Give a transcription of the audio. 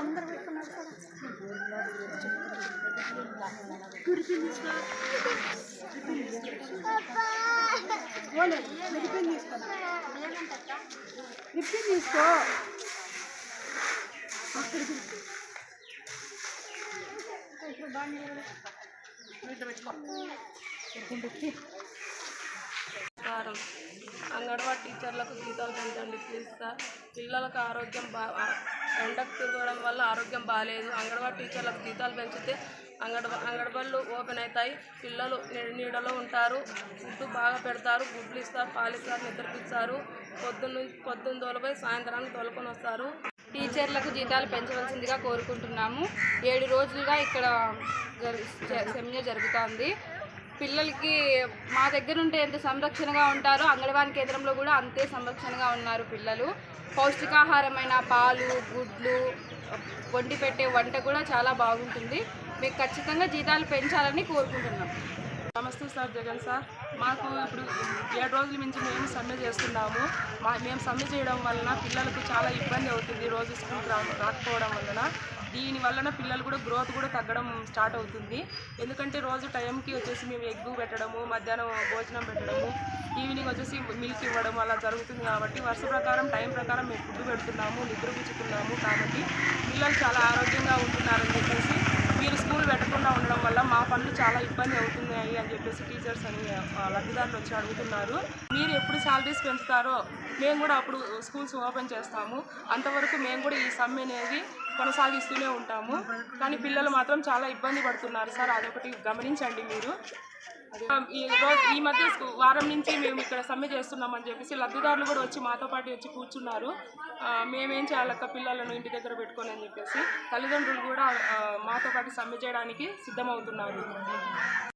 అందరు పెట్టుకున్నారు రిప్పిన్ తీసుకో అంగన్వాడీ టీచర్లకు జీతాలు పెంచండి ప్లీజ్ సార్. పిల్లలకు ఆరోగ్యం ఎండకు తిరగడం వల్ల ఆరోగ్యం బాగాలేదు. అంగన్వాడీ టీచర్లకు జీతాలు పెంచితే అంగన్వాడీలు ఓపెన్ అవుతాయి. పిల్లలు నీడలో ఉంటారు, ఫుడ్ బాగా పెడతారు, గుడ్లు ఇస్తారు, పాలు ఇస్తారు, నిద్రపిస్తారు. పొద్దున్న తోలిపోయి సాయంత్రానికి తోలుకొని వస్తారు. టీచర్లకు జీతాలు పెంచవలసిందిగా కోరుకుంటున్నాము. 7 రోజులుగా ఇక్కడ సెమినార్ జరుగుతుంది. పిల్లలకి మా దగ్గర ఉంటే ఎంత సంరక్షణగా ఉంటారో అంగన్వాడీ కేంద్రంలో కూడా అంతే సంరక్షణగా ఉన్నారు పిల్లలు. పౌష్టికాహారమైన పాలు, గుడ్లు, వండి పెట్టే వంట కూడా చాలా బాగుంటుంది. మీకు ఖచ్చితంగా జీతాలు పెంచాలని కోరుకుంటున్నాం. నమస్తే సార్, జగన్ సార్. మాకు ఇప్పుడు 7 రోజుల నుంచి మేము సమ్మె చేస్తున్నాము. మేము సమ్మె చేయడం వలన పిల్లలకు చాలా ఇబ్బంది అవుతుంది. రోజు స్కూల్కి రాకపోవడం వలన దీని వలన పిల్లలు కూడా గ్రోత్ కూడా తగ్గడం స్టార్ట్ అవుతుంది. ఎందుకంటే రోజు టైంకి వచ్చేసి మేము ఎగ్గు పెట్టడము, మధ్యాహ్నం భోజనం పెట్టడము, ఈవినింగ్ వచ్చేసి మిల్క్ ఇవ్వడం అలా జరుగుతుంది. కాబట్టి వరుస ప్రకారం టైం ప్రకారం మేము ఫుడ్ పెడుతున్నాము, నిద్రపుచ్చుతున్నాము. కాబట్టి పిల్లలు చాలా ఆరోగ్యంగా ఉంటున్నారని చెప్పేసి మీరు స్కూల్ పెట్టకుండా ఉండడం వల్ల మా పనులు చాలా ఇబ్బంది అవుతున్నాయి అని చెప్పేసి టీచర్స్ అని లబ్ధిదారులు వచ్చి అడుగుతున్నారు. మీరు ఎప్పుడు శాలరీస్ పెంచుతారో మేము కూడా అప్పుడు స్కూల్స్ ఓపెన్ చేస్తాము. అంతవరకు మేము కూడా ఈ సమ్మె అనేది కొనసాగిస్తూనే ఉంటాము. కానీ పిల్లలు మాత్రం చాలా ఇబ్బంది పడుతున్నారు సార్, అదొకటి గమనించండి మీరు. ఈ మధ్య వారం నుంచి మేము ఇక్కడ సమ్మె చేస్తున్నామని చెప్పేసి లబ్ధిదారులు కూడా వచ్చి మాతో పాటు వచ్చి కూర్చున్నారు. మేమేం చేయాలక్క పిల్లలను ఇంటి దగ్గర పెట్టుకొని అని చెప్పేసి తల్లిదండ్రులు కూడా మాతో పాటు సమ్మె చేయడానికి సిద్ధమవుతున్నారు.